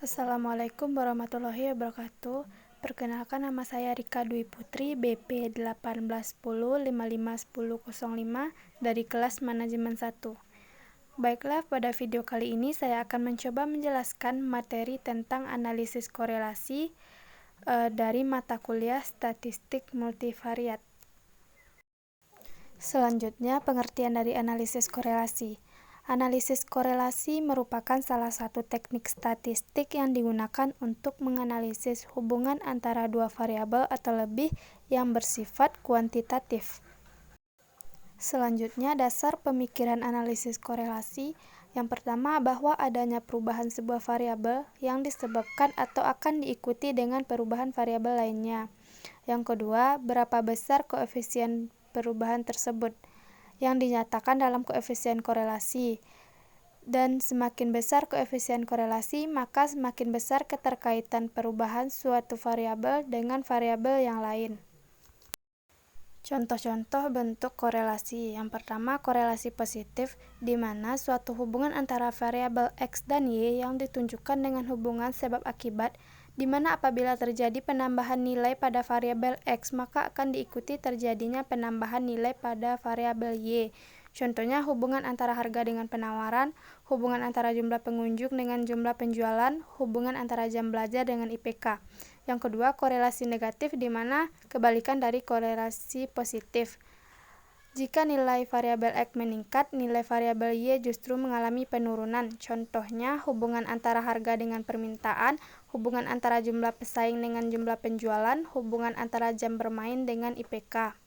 Assalamualaikum warahmatullahi wabarakatuh. Perkenalkan, nama saya Rika Dwi Putri, BP 1810551005 dari kelas Manajemen 1. Baiklah, pada video kali ini saya akan mencoba menjelaskan materi tentang analisis korelasi dari mata kuliah Statistik Multivariat. Selanjutnya, pengertian dari analisis korelasi. Analisis korelasi merupakan salah satu teknik statistik yang digunakan untuk menganalisis hubungan antara dua variabel atau lebih yang bersifat kuantitatif. Selanjutnya, dasar pemikiran analisis korelasi. Yang pertama, bahwa adanya perubahan sebuah variabel yang disebabkan atau akan diikuti dengan perubahan variabel lainnya. Yang kedua, berapa besar koefisien perubahan tersebut yang dinyatakan dalam koefisien korelasi. Dan semakin besar koefisien korelasi, maka semakin besar keterkaitan perubahan suatu variabel dengan variabel yang lain. Contoh-contoh bentuk korelasi. Yang pertama, korelasi positif, di mana suatu hubungan antara variabel X dan Y yang ditunjukkan dengan hubungan sebab akibat, di mana apabila terjadi penambahan nilai pada variabel X, maka akan diikuti terjadinya penambahan nilai pada variabel Y. Contohnya, hubungan antara harga dengan penawaran, hubungan antara jumlah pengunjung dengan jumlah penjualan, hubungan antara jam belajar dengan IPK. Yang kedua, korelasi negatif, di mana kebalikan dari korelasi positif. Jika nilai variabel X meningkat, nilai variabel Y justru mengalami penurunan. Contohnya, hubungan antara harga dengan permintaan, hubungan antara jumlah pesaing dengan jumlah penjualan, hubungan antara jam bermain dengan IPK.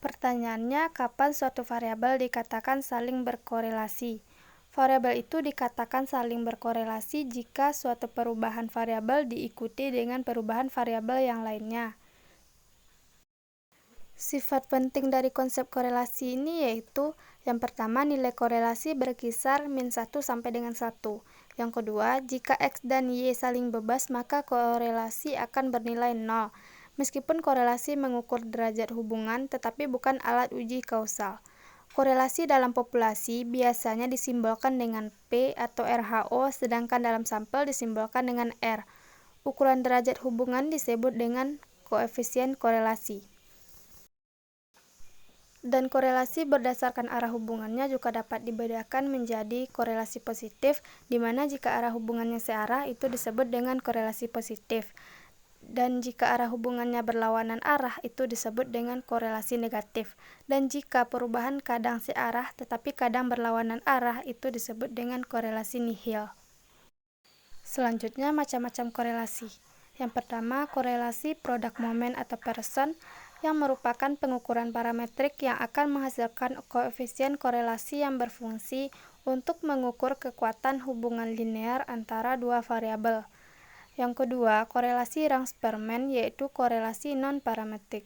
Pertanyaannya, kapan suatu variabel dikatakan saling berkorelasi? Variabel itu dikatakan saling berkorelasi jika suatu perubahan variabel diikuti dengan perubahan variabel yang lainnya. Sifat penting dari konsep korelasi ini yaitu, yang pertama, nilai korelasi berkisar -1 sampai dengan 1. Yang kedua, jika X dan Y saling bebas, maka korelasi akan bernilai 0. Meskipun korelasi mengukur derajat hubungan, tetapi bukan alat uji kausal. Korelasi dalam populasi biasanya disimbolkan dengan P atau RHO, sedangkan dalam sampel disimbolkan dengan R. Ukuran derajat hubungan disebut dengan koefisien korelasi. Dan korelasi berdasarkan arah hubungannya juga dapat dibedakan menjadi korelasi positif, di mana jika arah hubungannya searah itu disebut dengan korelasi positif. Dan jika arah hubungannya berlawanan arah itu disebut dengan korelasi negatif. Dan jika perubahan kadang searah tetapi kadang berlawanan arah itu disebut dengan korelasi nihil. Selanjutnya, macam-macam korelasi. Yang pertama, korelasi produk momen atau person, yang merupakan pengukuran parametrik yang akan menghasilkan koefisien korelasi yang berfungsi untuk mengukur kekuatan hubungan linear antara dua variabel. Yang kedua, korelasi Rangsperman, yaitu korelasi non-parametrik.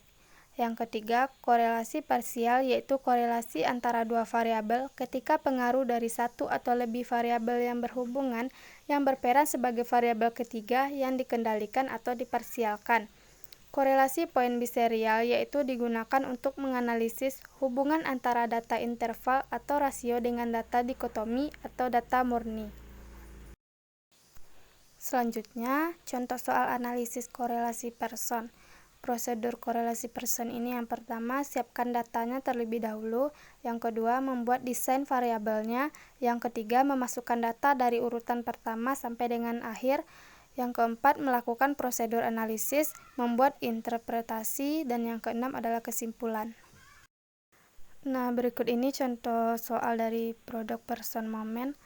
Yang ketiga, korelasi parsial, yaitu korelasi antara dua variabel ketika pengaruh dari satu atau lebih variabel yang berhubungan yang berperan sebagai variabel ketiga yang dikendalikan atau diparsialkan. Korelasi poin biserial, yaitu digunakan untuk menganalisis hubungan antara data interval atau rasio dengan data dikotomi atau data murni. Selanjutnya, contoh soal analisis korelasi person. Prosedur korelasi person ini, yang pertama, siapkan datanya terlebih dahulu. Yang kedua, membuat desain variabelnya. Yang ketiga, memasukkan data dari urutan pertama sampai dengan akhir. Yang keempat, melakukan prosedur analisis, membuat interpretasi, dan yang keenam adalah kesimpulan. Nah, berikut ini contoh soal dari produk person moment.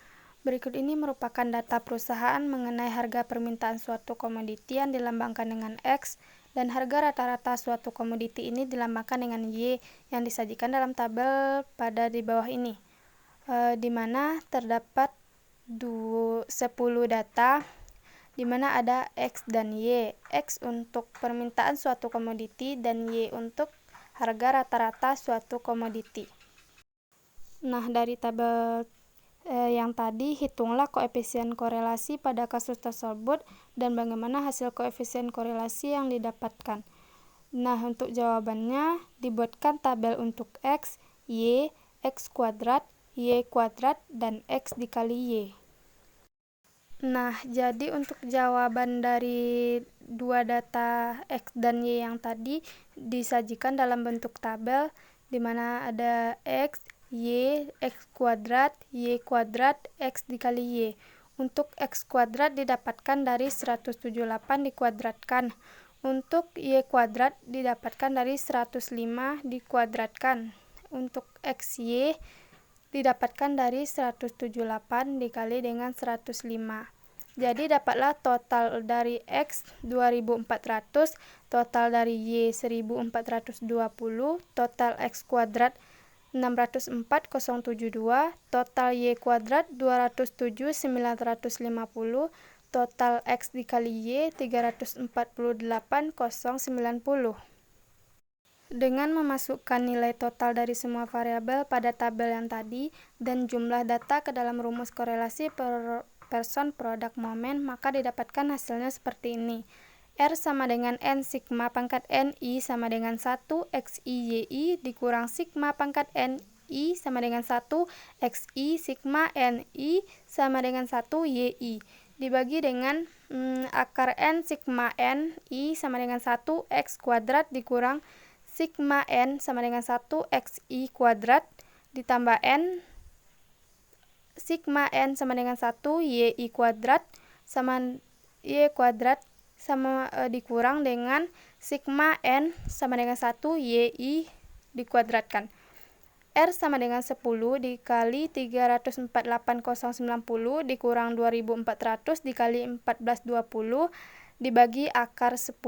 Berikut ini merupakan data perusahaan mengenai harga permintaan suatu komoditi yang dilambangkan dengan X, dan harga rata-rata suatu komoditi ini dilambangkan dengan Y yang disajikan dalam tabel pada di bawah ini, di mana terdapat 10 data di mana ada X dan Y. X untuk permintaan suatu komoditi dan Y untuk harga rata-rata suatu komoditi. Nah, dari tabel yang tadi, hitunglah koefisien korelasi pada kasus tersebut dan bagaimana hasil koefisien korelasi yang didapatkan. Nah, untuk jawabannya, dibuatkan tabel untuk X, Y, X kuadrat, Y kuadrat, dan X dikali Y. Nah, jadi untuk jawaban dari dua data X dan Y yang tadi disajikan dalam bentuk tabel di mana ada X, Y, X kuadrat, Y kuadrat, X dikali Y. Untuk X kuadrat didapatkan dari 178 dikuadratkan. Untuk Y kuadrat didapatkan dari 105 dikuadratkan. Untuk XY didapatkan dari 178 dikali dengan 105. Jadi dapatlah total dari X 2400, total dari Y 1420, total X kuadrat 604,072, total Y kuadrat 207,950, total X dikali Y 348,090. Dengan memasukkan nilai total dari semua variabel pada tabel yang tadi dan jumlah data ke dalam rumus korelasi person produk momen, maka didapatkan hasilnya seperti ini. R sama dengan N sigma pangkat N I sama dengan 1 XI dikurang sigma pangkat N I sama dengan 1 XI sigma N I sama dengan 1 YI dibagi dengan akar N sigma N I sama dengan 1 X kuadrat dikurang sigma N sama dengan 1 XI kuadrat ditambah N sigma N sama dengan 1 YI kuadrat sama Y kuadrat sama dikurang dengan sigma N sama dengan 1 YI dikuadratkan. R sama dengan 10 dikali 348,090 dikurang 2400 dikali 1420 dibagi akar 10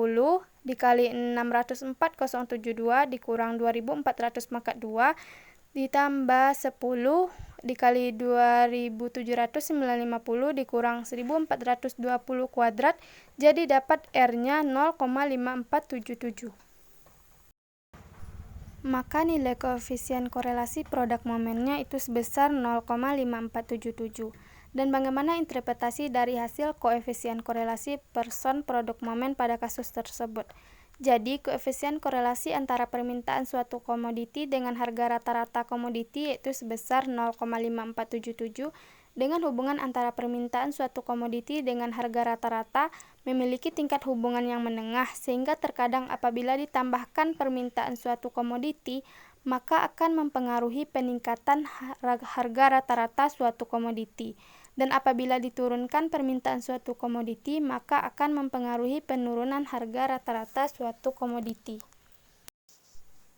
dikali 604,072 dikurang 2400 pangkat 2 ditambah 10 dikali 2750 dikurang 1420 kuadrat, jadi dapat R-nya 0,5477. Maka nilai koefisien korelasi produk momennya itu sebesar 0,5477. Dan bagaimana interpretasi dari hasil koefisien korelasi person produk momen pada kasus tersebut? Jadi, koefisien korelasi antara permintaan suatu komoditi dengan harga rata-rata komoditi yaitu sebesar 0,5477 dengan hubungan antara permintaan suatu komoditi dengan harga rata-rata memiliki tingkat hubungan yang menengah, sehingga terkadang apabila ditambahkan permintaan suatu komoditi, maka akan mempengaruhi peningkatan harga rata-rata suatu komoditi. Dan apabila diturunkan permintaan suatu komoditi, maka akan mempengaruhi penurunan harga rata-rata suatu komoditi.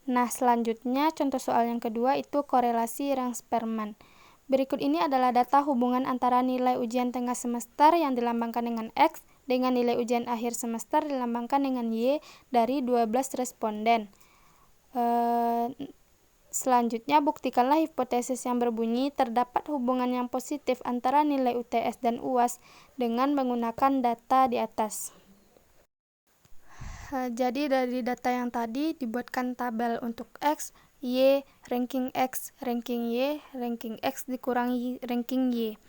Nah, selanjutnya contoh soal yang kedua itu korelasi Rang-Sperman. Berikut ini adalah data hubungan antara nilai ujian tengah semester yang dilambangkan dengan X dengan nilai ujian akhir semester dilambangkan dengan Y dari 12 responden. Selanjutnya, buktikanlah hipotesis yang berbunyi terdapat hubungan yang positif antara nilai UTS dan UAS dengan menggunakan data di atas. Jadi dari data yang tadi dibuatkan tabel untuk X, Y, ranking X, ranking Y, ranking X dikurangi ranking Y.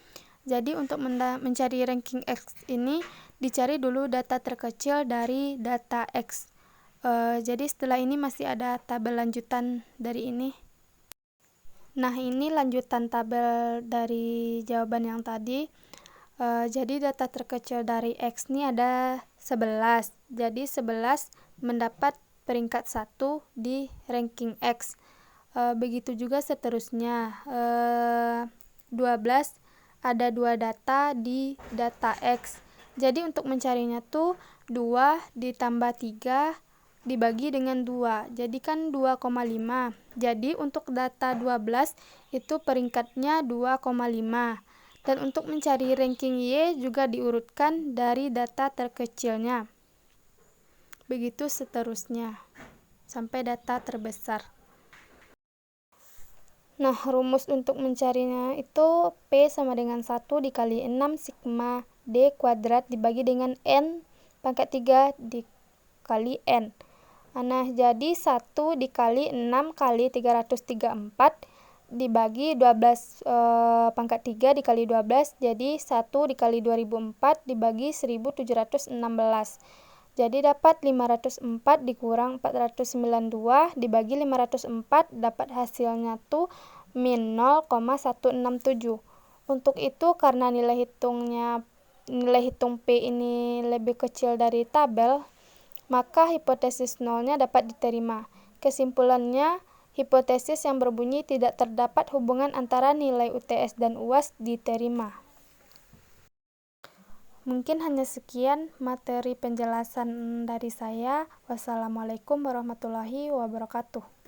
Jadi untuk mencari ranking X ini dicari dulu data terkecil dari data X. Jadi setelah ini masih ada tabel lanjutan dari ini. Nah, ini lanjutan tabel dari jawaban yang tadi. Jadi data terkecil dari X ini ada 11. Jadi 11 mendapat peringkat 1 di ranking X. Begitu juga seterusnya. 12 ada 2 data di data X. Jadi untuk mencarinya tuh 2 ditambah 3 dibagi dengan 2. Jadi kan 2,5. Jadi untuk data 12 itu peringkatnya 2,5. Dan untuk mencari ranking Y juga diurutkan dari data terkecilnya. Begitu seterusnya sampai data terbesar. Nah, rumus untuk mencarinya itu P sama dengan 1 dikali 6 sigma D kuadrat dibagi dengan N pangkat 3 dikali N. Nah, jadi 1 dikali 6 kali 334 dibagi 12 pangkat 3 dikali 12, jadi 1 dikali 2004 dibagi 1716. Jadi dapat 504 dikurang 492 dibagi 504, dapat hasilnya tuh min 0,167. Untuk itu karena nilai hitungnya nilai hitung P ini lebih kecil dari tabel, maka hipotesis nolnya dapat diterima. Kesimpulannya, hipotesis yang berbunyi tidak terdapat hubungan antara nilai UTS dan UAS diterima. Mungkin hanya sekian materi penjelasan dari saya. Wassalamualaikum warahmatullahi wabarakatuh.